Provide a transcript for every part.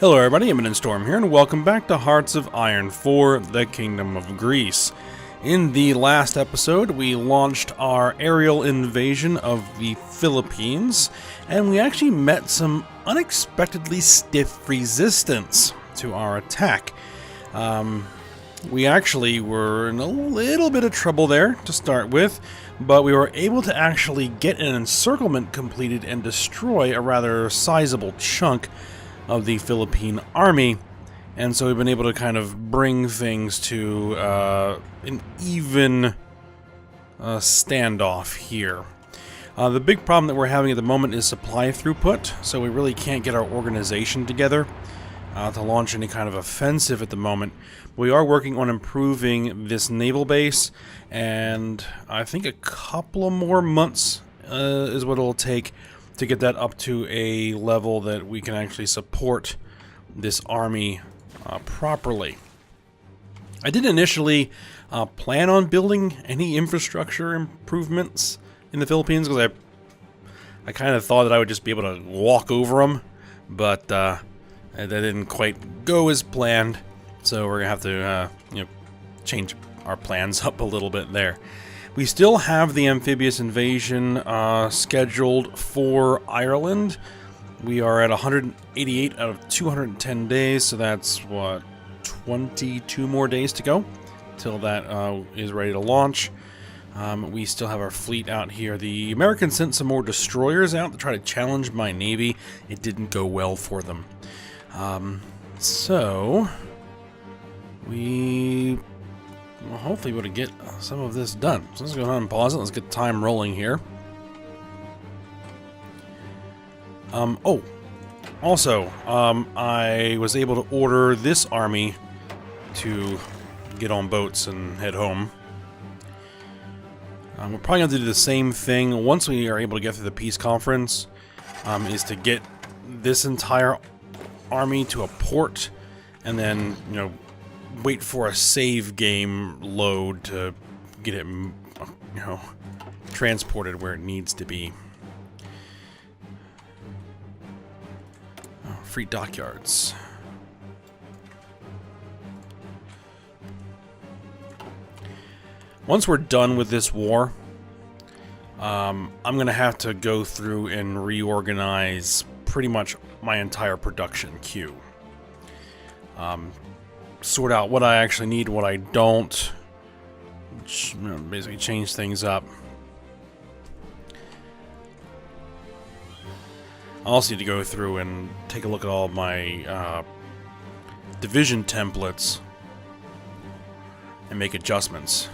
Hello everybody, Imminent Storm here, and welcome back to Hearts of Iron for the Kingdom of Greece. In the last episode, we launched our aerial invasion of the Philippines, and we actually met some unexpectedly stiff resistance to our attack. We actually were in a little bit of trouble there to start with, but we were able to actually get an encirclement completed and destroy a rather sizable chunk of the Philippine army, and so we've been able to kind of bring things to an even standoff here. The big problem that we're having at the moment is supply throughput, so we really can't get our organization together to launch any kind of offensive at the moment. We are working on improving this naval base, and I think a couple of more months is what it'll take to get that up to a level that we can actually support this army properly. I didn't initially plan on building any infrastructure improvements in the Philippines because I kind of thought that I would just be able to walk over them, but that didn't quite go as planned, so we're gonna have to change our plans up a little bit there. We still have the amphibious invasion scheduled for Ireland. We are at 188 out of 210 days, so that's, what, 22 more days to go till that is ready to launch. We still have our fleet out here. The Americans sent some more destroyers out to try to challenge my navy. It didn't go well for them. So we will hopefully be able to get some of this done. So let's go ahead and pause it. Let's get time rolling here. I was able to order this army to get on boats and head home. We're probably going to do the same thing once we are able to get through the peace conference, is to get this entire army to a port, and then, wait for a save game load to get it, transported where it needs to be. Free dockyards. Once we're done with this war, I'm going to have to go through and reorganize pretty much my entire production queue. Sort out what I actually need, what I don't. Basically change things up. I also need to go through and take a look at all my division templates and make adjustments.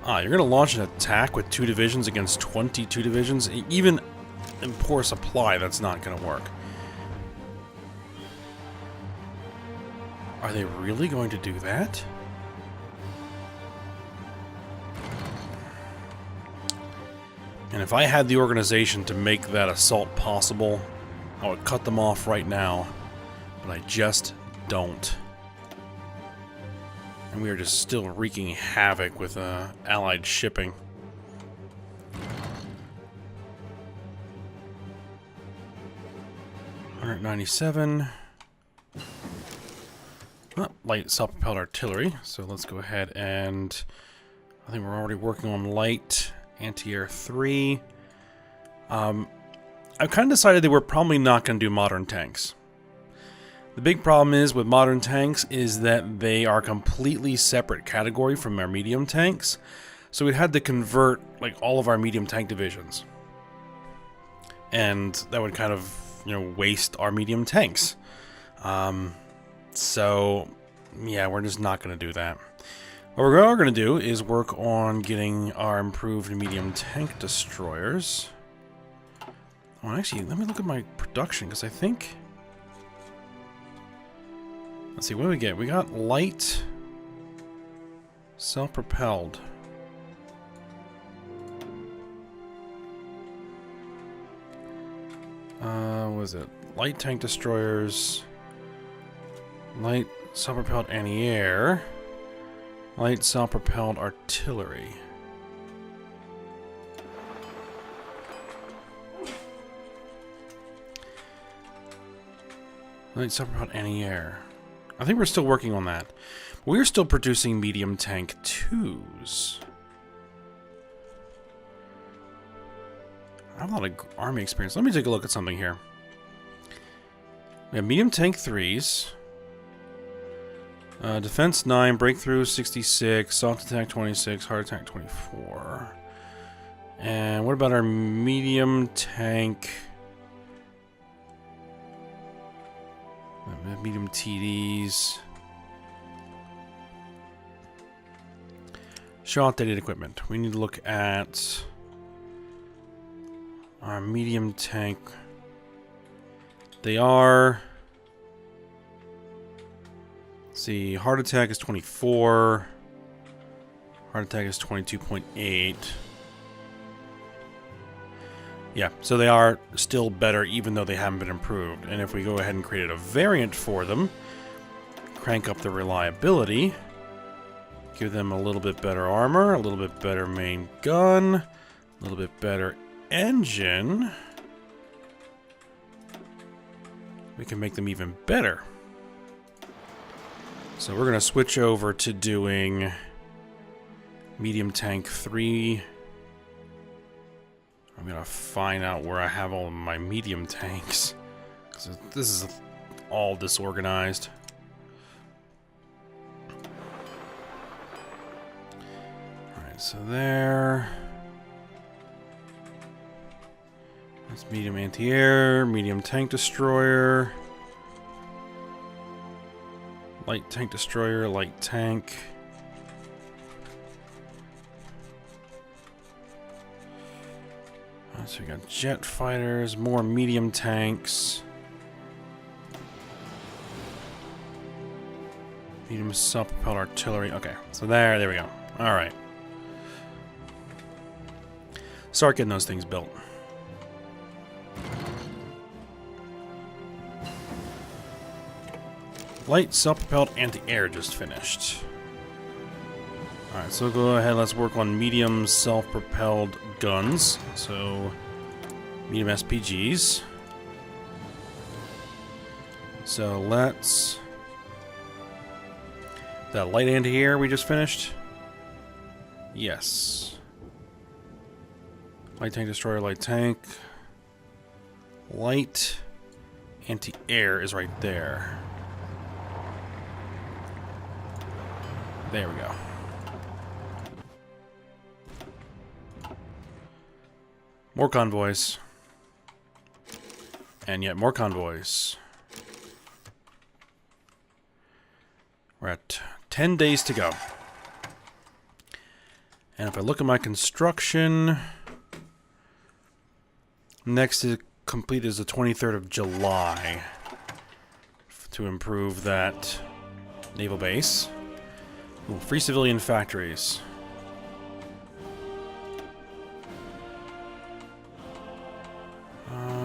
You're going to launch an attack with 2 divisions against 22 divisions? Even in poor supply, that's not going to work. Are they really going to do that? And if I had the organization to make that assault possible, I would cut them off right now, but I just don't. And we are just still wreaking havoc with allied shipping. $197. Light self-propelled artillery, so let's go ahead and I think we're already working on light anti-air 3. I've kind of decided that we're probably not going to do modern tanks. The big problem is with modern tanks is that they are a completely separate category from our medium tanks, so we had to convert like all of our medium tank divisions, and that would kind of waste our medium tanks. So, yeah, we're just not going to do that. What we're going to do is work on getting our improved medium tank destroyers. Oh, actually, let me look at my production, because I think... Let's see, what do we get? We got light self-propelled. What is it? Light tank destroyers... Light self-propelled anti-air. Light self-propelled artillery. Light support anti-air. I think we're still working on that. We're still producing medium tank 2s. I have a lot of army experience. Let me take a look at something here. We have medium tank 3s. Defense 9, breakthrough 66, soft attack 26, hard attack 24. And what about our medium tank? Medium TDs. Show outdated equipment. We need to look at our medium tank. They are... Let's see, heart attack is 24. Heart attack is 22.8. Yeah, so they are still better even though they haven't been improved. And if we go ahead and create a variant for them, crank up the reliability, give them a little bit better armor, a little bit better main gun, a little bit better engine, we can make them even better. So we're going to switch over to doing medium tank 3. I'm going to find out where I have all of my medium tanks, because this is all disorganized. Alright, so there. That's medium anti-air, medium tank destroyer, light tank destroyer, light tank. So we got jet fighters, more medium tanks, medium self-propelled artillery. Okay, so there we go. All right, start getting those things built. Light self-propelled anti-air just finished. Alright, so go ahead, let's work on medium self-propelled guns. So, medium SPGs. So let's... That light anti-air we just finished? Yes. Light tank destroyer, light tank. Light anti-air is right there. There we go. More convoys. And yet more convoys. We're at 10 days to go. And if I look at my construction, next to complete is the 23rd of July to improve that naval base. Ooh, free civilian factories.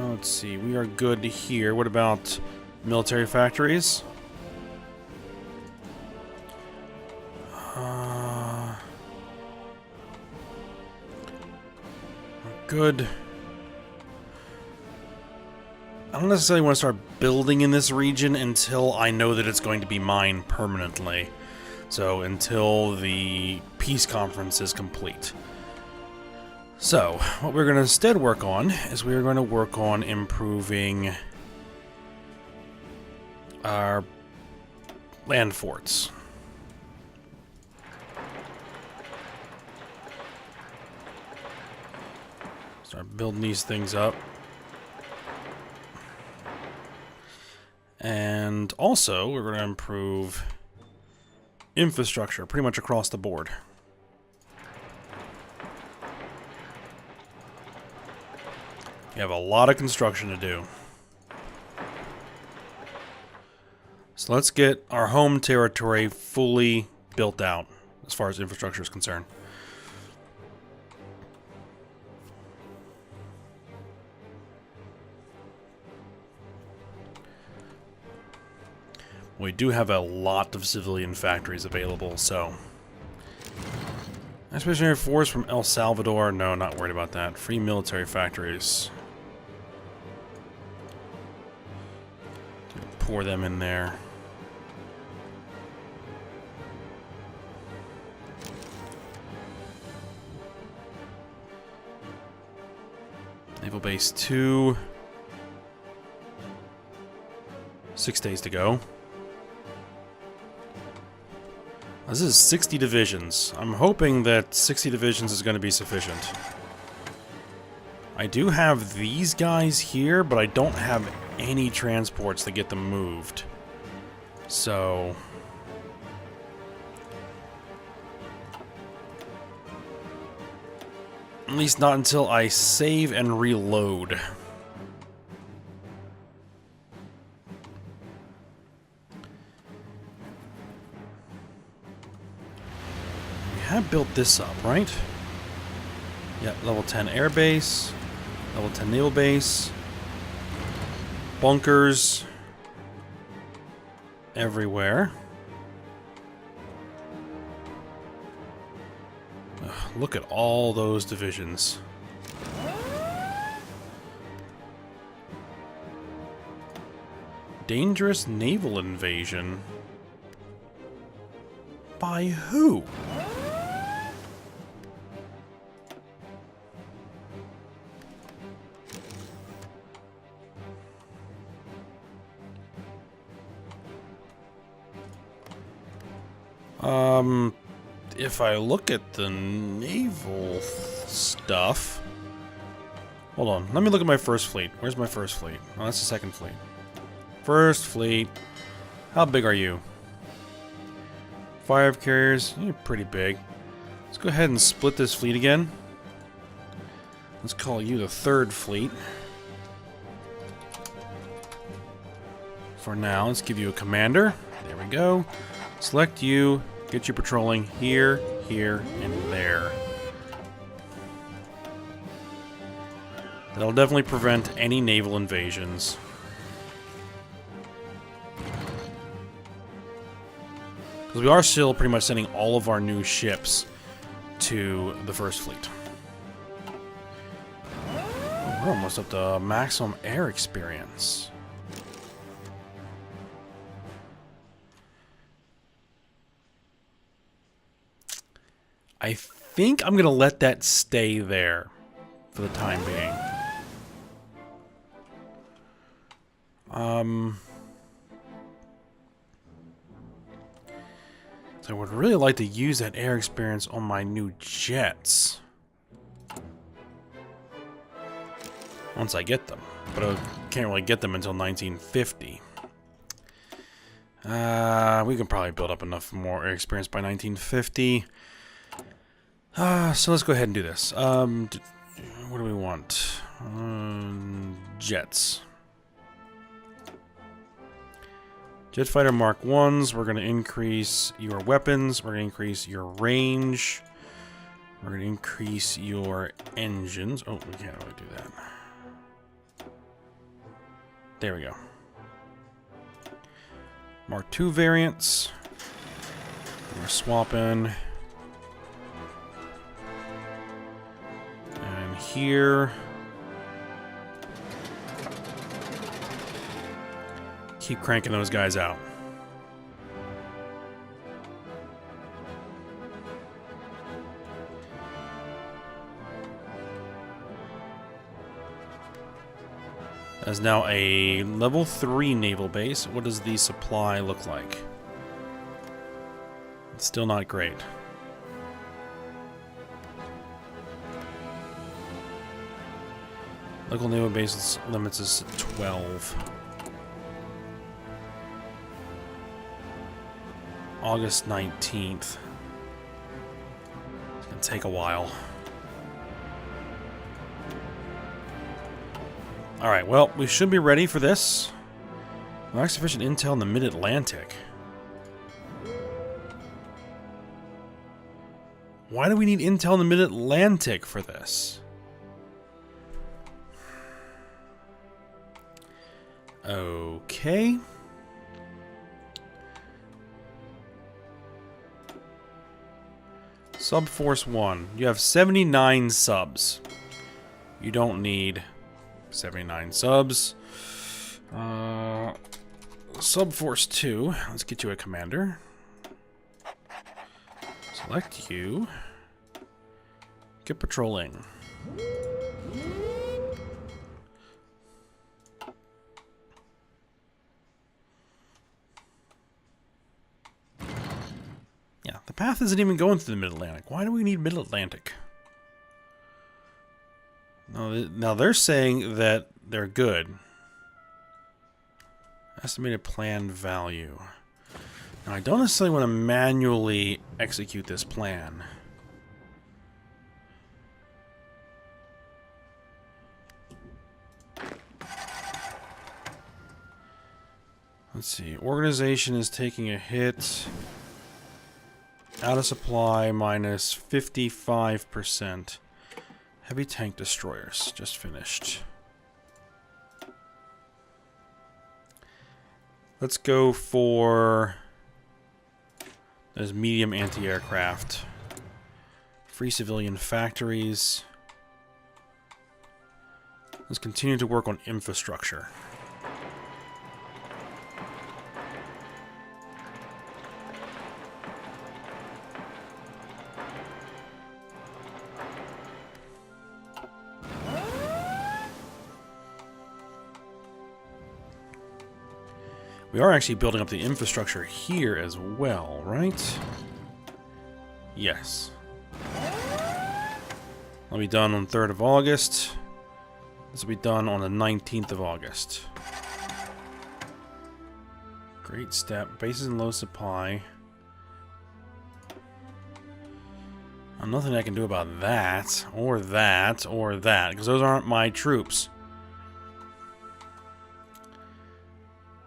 Let's see, we are good here. What about military factories? We're good. I don't necessarily want to start building in this region until I know that it's going to be mine permanently. So, until the peace conference is complete. So, what we're going to instead work on is we're going to work on improving our land forts. Start building these things up. And also, we're going to improve infrastructure pretty much across the board. We have a lot of construction to do. So let's get our home territory fully built out as far as infrastructure is concerned. We do have a lot of civilian factories available, so... Expeditionary Force from El Salvador. No, not worried about that. Free military factories. Pour them in there. Naval Base 2. 6 days to go. This is 60 divisions. I'm hoping that 60 divisions is going to be sufficient. I do have these guys here, but I don't have any transports to get them moved. So... at least not until I save and reload. We have built this up, right? Yep, level 10 air base, level 10 naval base, bunkers everywhere. Look at all those divisions. Dangerous naval invasion? By who? If I look at the naval stuff... hold on, let me look at my first fleet. Where's my first fleet? Oh, that's the second fleet. First fleet. How big are you? 5 carriers. You're pretty big. Let's go ahead and split this fleet again. Let's call you the third fleet. For now, let's give you a commander. There we go. Select you. Get you patrolling here, here, and there. That'll definitely prevent any naval invasions. Because we are still pretty much sending all of our new ships to the first fleet. Oh, we're almost up to maximum air experience. I think I'm going to let that stay there for the time being. So I would really like to use that air experience on my new jets. Once I get them. But I can't really get them until 1950. We can probably build up enough more air experience by 1950. So let's go ahead and do this. What do we want? Jets. Jet fighter Mark 1s. We're going to increase your weapons. We're going to increase your range. We're going to increase your engines. Oh, we can't really do that. There we go. Mark 2 variants. We're swapping. Here. Keep cranking those guys out. That's now a level 3 naval base. What does the supply look like? It's still not great. Local naval base limits is 12. August 19th. It's gonna take a while. Alright, well, we should be ready for this. Lack sufficient intel in the mid-Atlantic. Why do we need intel in the mid-Atlantic for this? Okay. Subforce 1. You have 79 subs. You don't need 79 subs. Subforce 2. Let's get you a commander. Select you. Get patrolling. Yeah, the path isn't even going through the Mid-Atlantic. Why do we need Mid-Atlantic? Now they're saying that they're good. Estimated planned value. Now I don't necessarily want to manually execute this plan. Let's see. Organization is taking a hit. Out of supply minus 55%. Heavy tank destroyers just finished. Let's go for those medium anti-aircraft. Free civilian factories. Let's continue to work on infrastructure. We are actually building up the infrastructure here as well, right? Yes. That'll be done on 3rd of August. This will be done on the 19th of August. Great step. Bases in low supply. Nothing I can do about that, or that, or that, because those aren't my troops.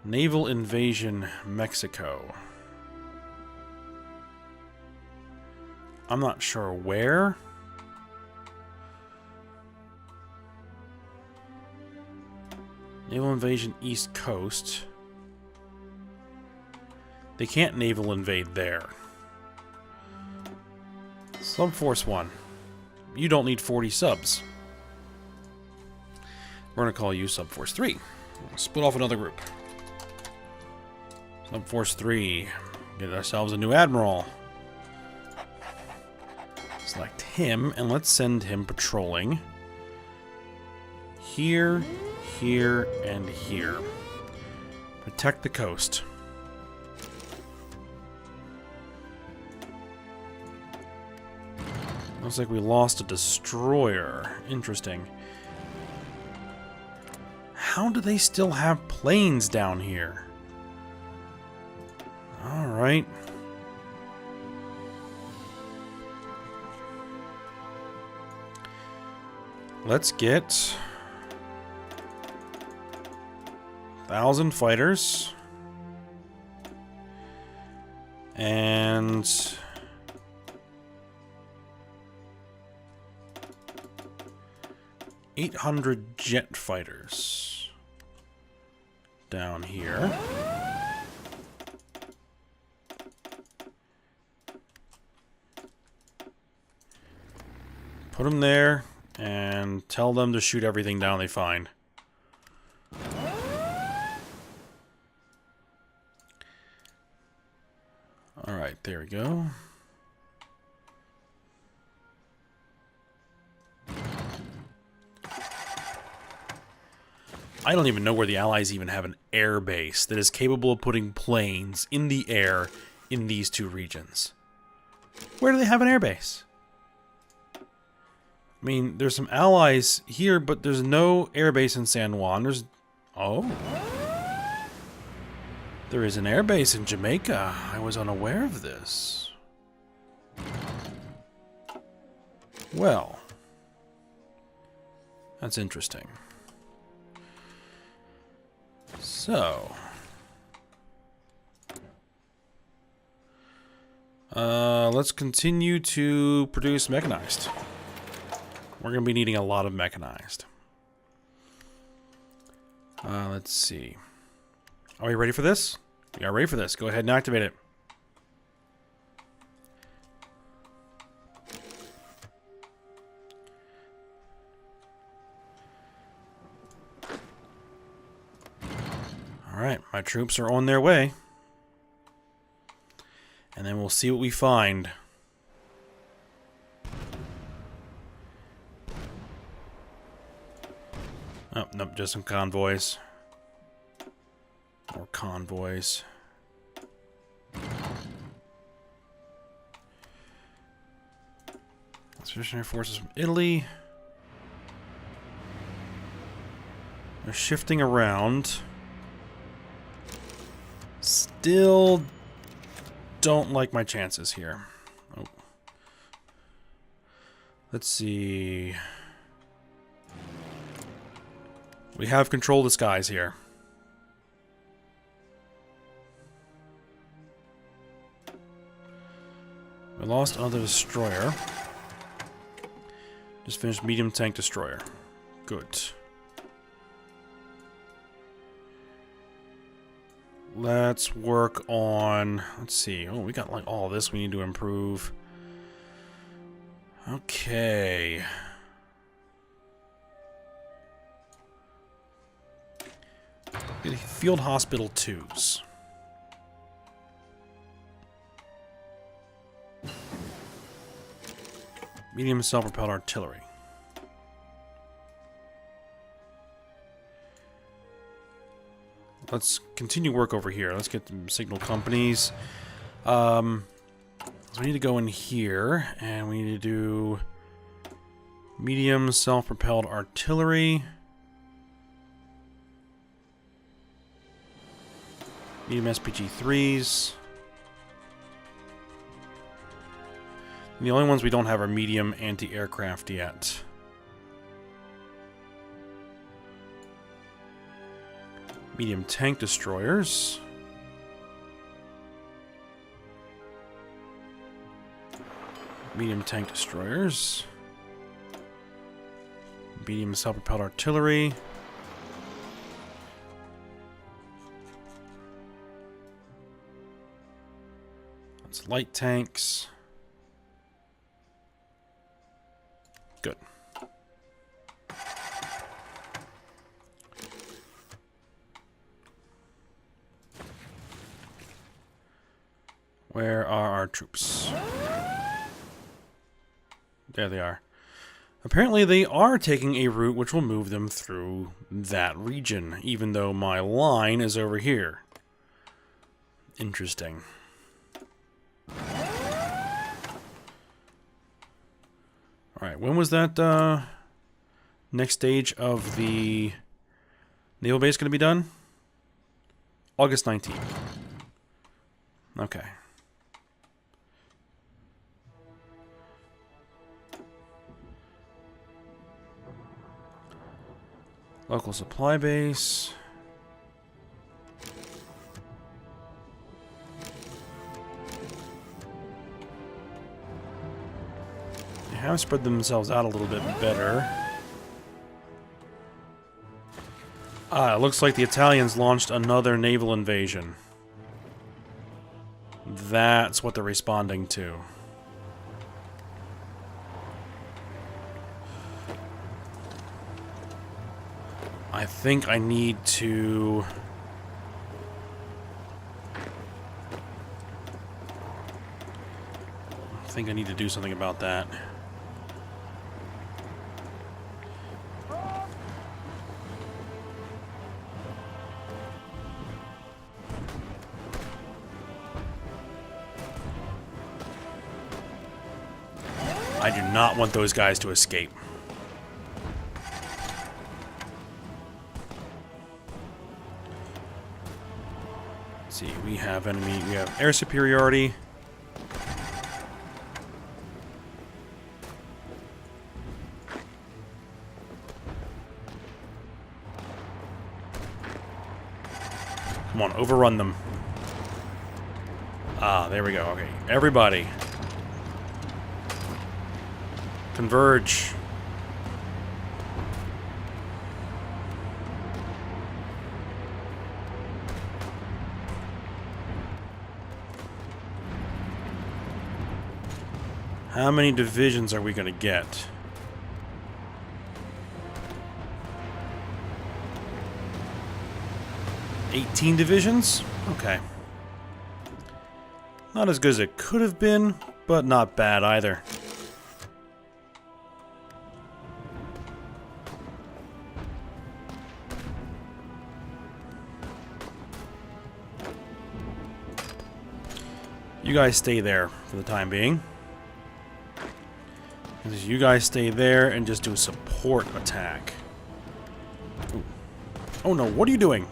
Naval invasion, Mexico. I'm not sure where. Naval invasion, East Coast. They can't naval invade there. Subforce 1. You don't need 40 subs. We're going to call you Subforce 3. We'll split off another group. Subforce 3. Get ourselves a new admiral. Select him, and let's send him patrolling. Here, here, and here. Protect the coast. Looks like we lost a destroyer. Interesting. How do they still have planes down here? Alright. Let's get 1,000 fighters. And 800 jet fighters down here. Put them there and tell them to shoot everything down they find. Alright, there we go. I don't even know where the Allies even have an air base that is capable of putting planes in the air in these two regions. Where do they have an air base? I mean, there's some allies here, but there's no airbase in San Juan. There's... Oh. There is an airbase in Jamaica. I was unaware of this. Well. That's interesting. So. Let's continue to produce mechanized. We're going to be needing a lot of mechanized. Let's see. Are we ready for this? We are ready for this. Go ahead and activate it. Alright, my troops are on their way. And then we'll see what we find. Oh, nope, just some convoys. More convoys. Expeditionary forces from Italy. They're shifting around. Still don't like my chances here. Oh. Let's see. We have control of the skies here. We lost another destroyer. Just finished medium tank destroyer. Good. Let's work on... Let's see. Oh, we got like all this we need to improve. Okay. Field Hospital 2s. Medium self-propelled artillery. Let's continue work over here. Let's get some signal companies. So we need to go in here, and we need to do medium self-propelled artillery. Medium SPG-3s. The only ones we don't have are medium anti-aircraft yet. Medium tank destroyers. Medium tank destroyers. Medium self-propelled artillery. That's light tanks. Good. Where are our troops? There they are. Apparently they are taking a route which will move them through that region, even though my line is over here. Interesting. Alright, when was that next stage of the naval base going to be done? August 19th. Okay. Local supply base. They have spread themselves out a little bit better. Ah, it looks like the Italians launched another naval invasion. That's what they're responding to. I think I need to... do something about that. I do not want those guys to escape. Let's see, we have air superiority. Come on, overrun them. Ah, there we go. Okay, everybody. Converge. How many divisions are we going to get? 18 divisions? Okay. Not as good as it could have been, but not bad either. You guys stay there for the time being. You guys stay there and just do a support attack. Ooh. Oh no, what are you doing?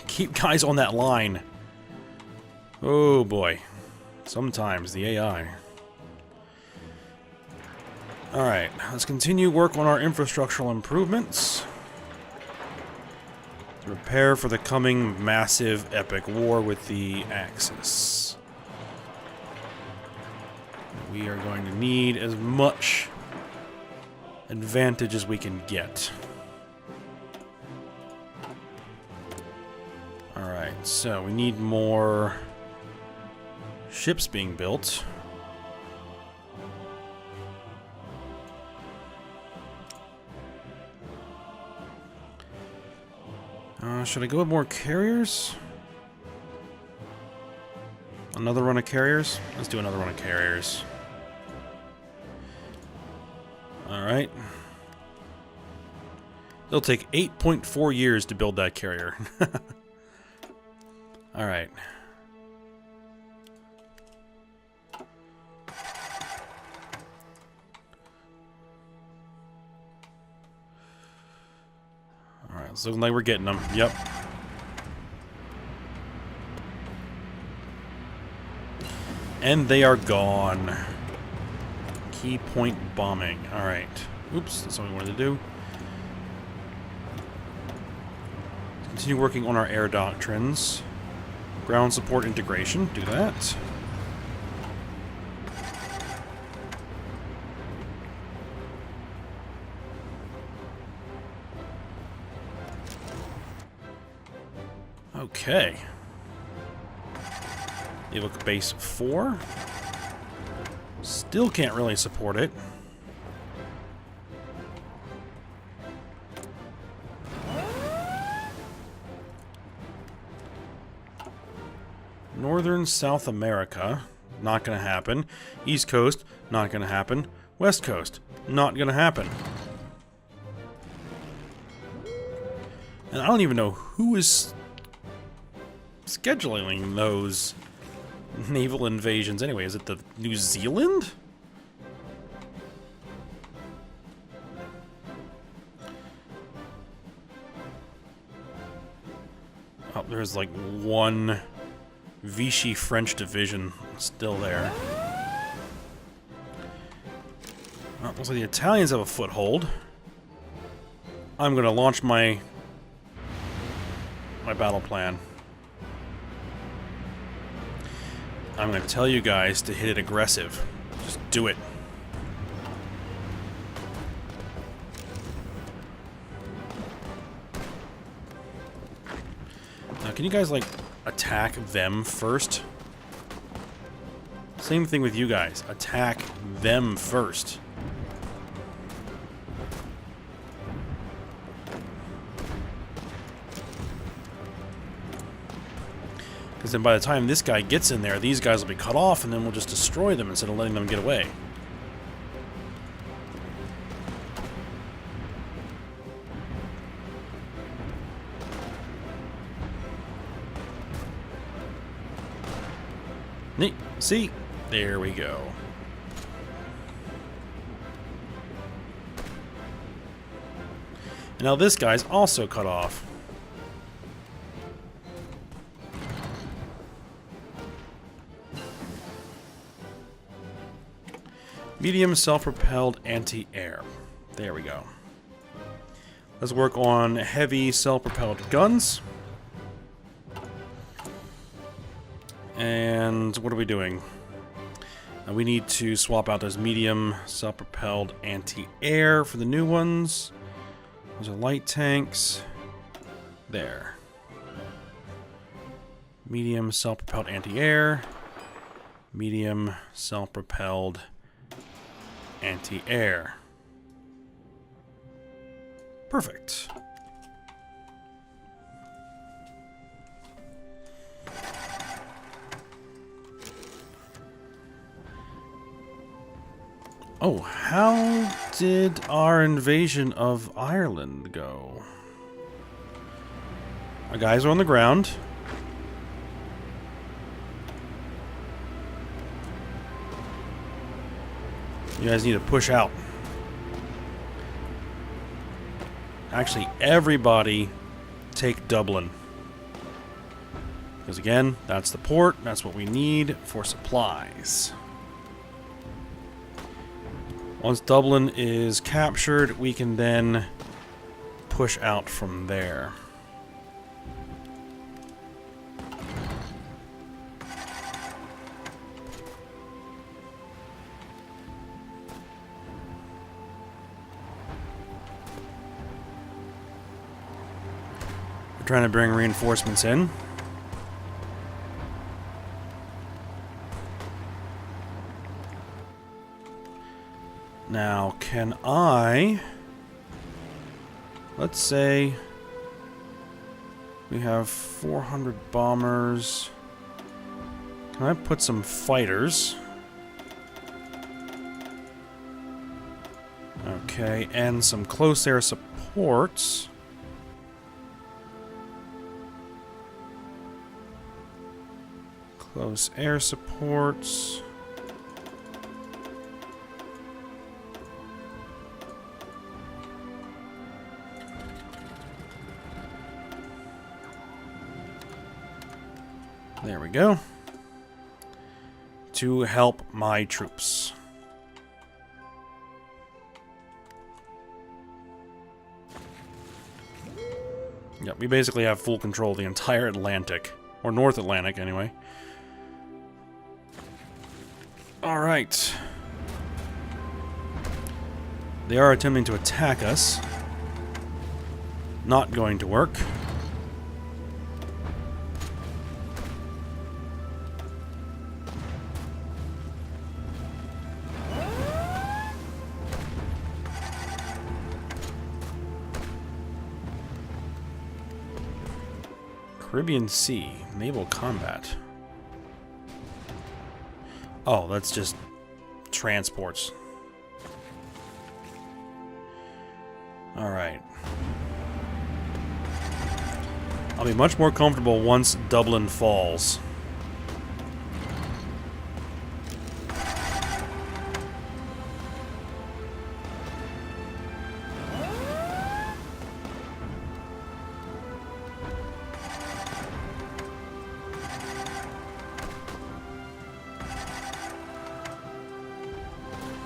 Keep guys on that line. Oh boy. Sometimes the AI. Alright, let's continue work on our infrastructural improvements. Prepare for the coming massive epic war with the Axis. We are going to need as much advantage as we can get. Alright, so we need more ships being built. Should I go with more carriers? Another run of carriers? Let's do another run of carriers. Alright. It'll take 8.4 years to build that carrier. Alright. Alright, it's looking like we're getting them. Yep. And they are gone. Key point bombing. Alright. Oops, that's what we wanted to do. Continue working on our air doctrines. Ground support integration. Do that. Okay. Naval Base 4. Still can't really support it. Northern South America, not gonna happen. East Coast, not gonna happen. West Coast, not gonna happen. And I don't even know who is scheduling those naval invasions anyway. Is it the New Zealand? Oh, there's like one Vichy French division still there. Oh, looks like the Italians have a foothold. I'm gonna launch my battle plan. I'm going to tell you guys to hit it aggressive. Just do it. Now, can you guys, like, attack them first? Same thing with you guys. Attack them first. Because then by the time this guy gets in there, these guys will be cut off, and then we'll just destroy them instead of letting them get away. Neat. See? There we go. And now this guy's also cut off. Medium self-propelled anti-air. There we go. Let's work on heavy self-propelled guns. And what are we doing? We need to swap out those medium self-propelled anti-air for the new ones. Those are light tanks. There. Medium self-propelled anti-air. Medium self-propelled anti-air. Perfect. Oh, how did our invasion of Ireland go? Our guys are on the ground. You guys need to push out. Actually, everybody take Dublin. Because again, that's the port. That's what we need for supplies. Once Dublin is captured, we can then push out from there. We're trying to bring reinforcements in. Now, can I... Let's say we have 400 bombers. Can I put some fighters? Okay, and some close air supports. Close air supports. There we go. To help my troops. Yep, we basically have full control of the entire Atlantic. Or North Atlantic, anyway. Alright. They are attempting to attack us. Not going to work. Caribbean Sea, naval combat. Oh, that's just transports. Alright. I'll be much more comfortable once Dublin falls.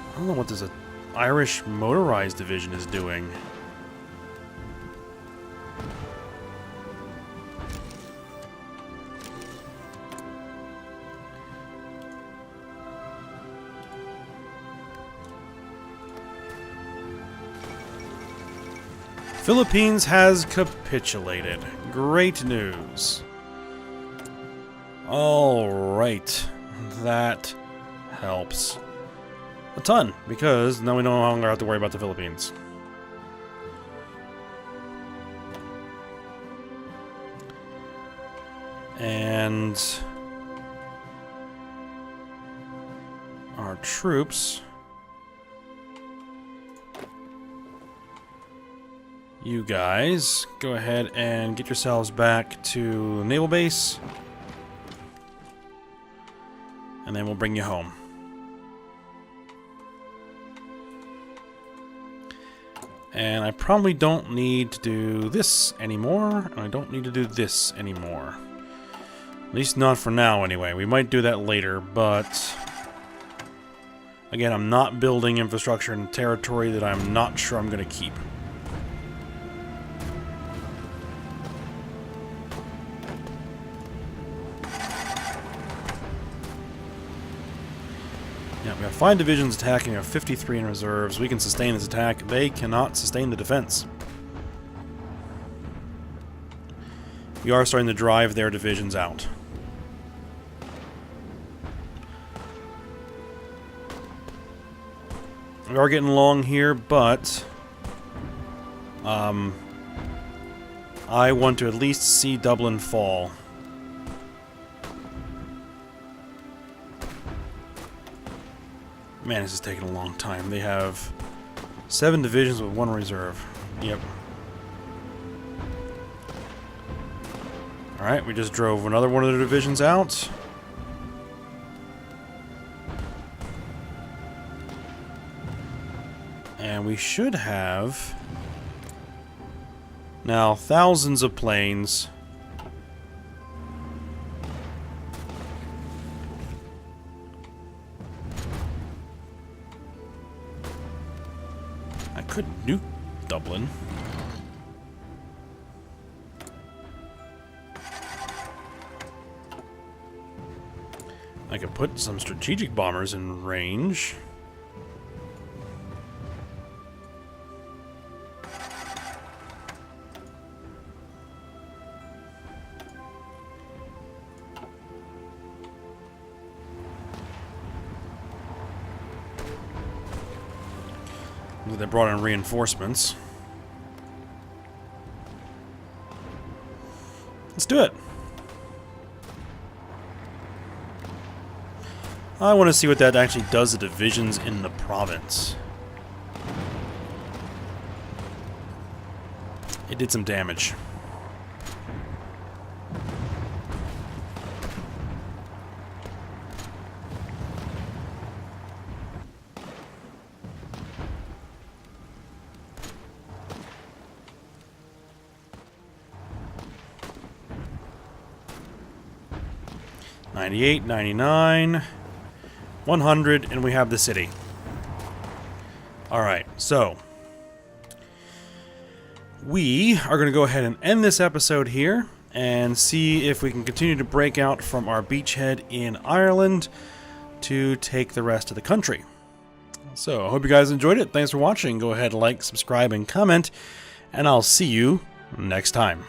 I don't know what this Irish motorized division is doing. Philippines has capitulated. Great news. Alright. That helps a ton, because now we no longer have to worry about the Philippines. And our troops, you guys, go ahead and get yourselves back to naval base, and then we'll bring you home. And I probably don't need to do this anymore, and I don't need to do this anymore. At least not for now, anyway. We might do that later, but... Again, I'm not building infrastructure in territory that I'm not sure I'm going to keep. Yeah, we have 5 divisions attacking, we have 53 in reserves. We can sustain this attack. They cannot sustain the defense. We are starting to drive their divisions out. We are getting long here, but I want to at least see Dublin fall. Man, this is taking a long time. They have 7 divisions with 1 reserve. Yep. Alright, we just drove another one of the divisions out. And we should have now thousands of planes. I could nuke Dublin. I could put some strategic bombers in range. They brought in reinforcements. Let's do it. I want to see what that actually does to divisions in the province. It did some damage. $98, $99, $100, and we have the city. Alright, so we are going to go ahead and end this episode here and see if we can continue to break out from our beachhead in Ireland to take the rest of the country. So, I hope you guys enjoyed it. Thanks for watching. Go ahead, like, subscribe, and comment, and I'll see you next time.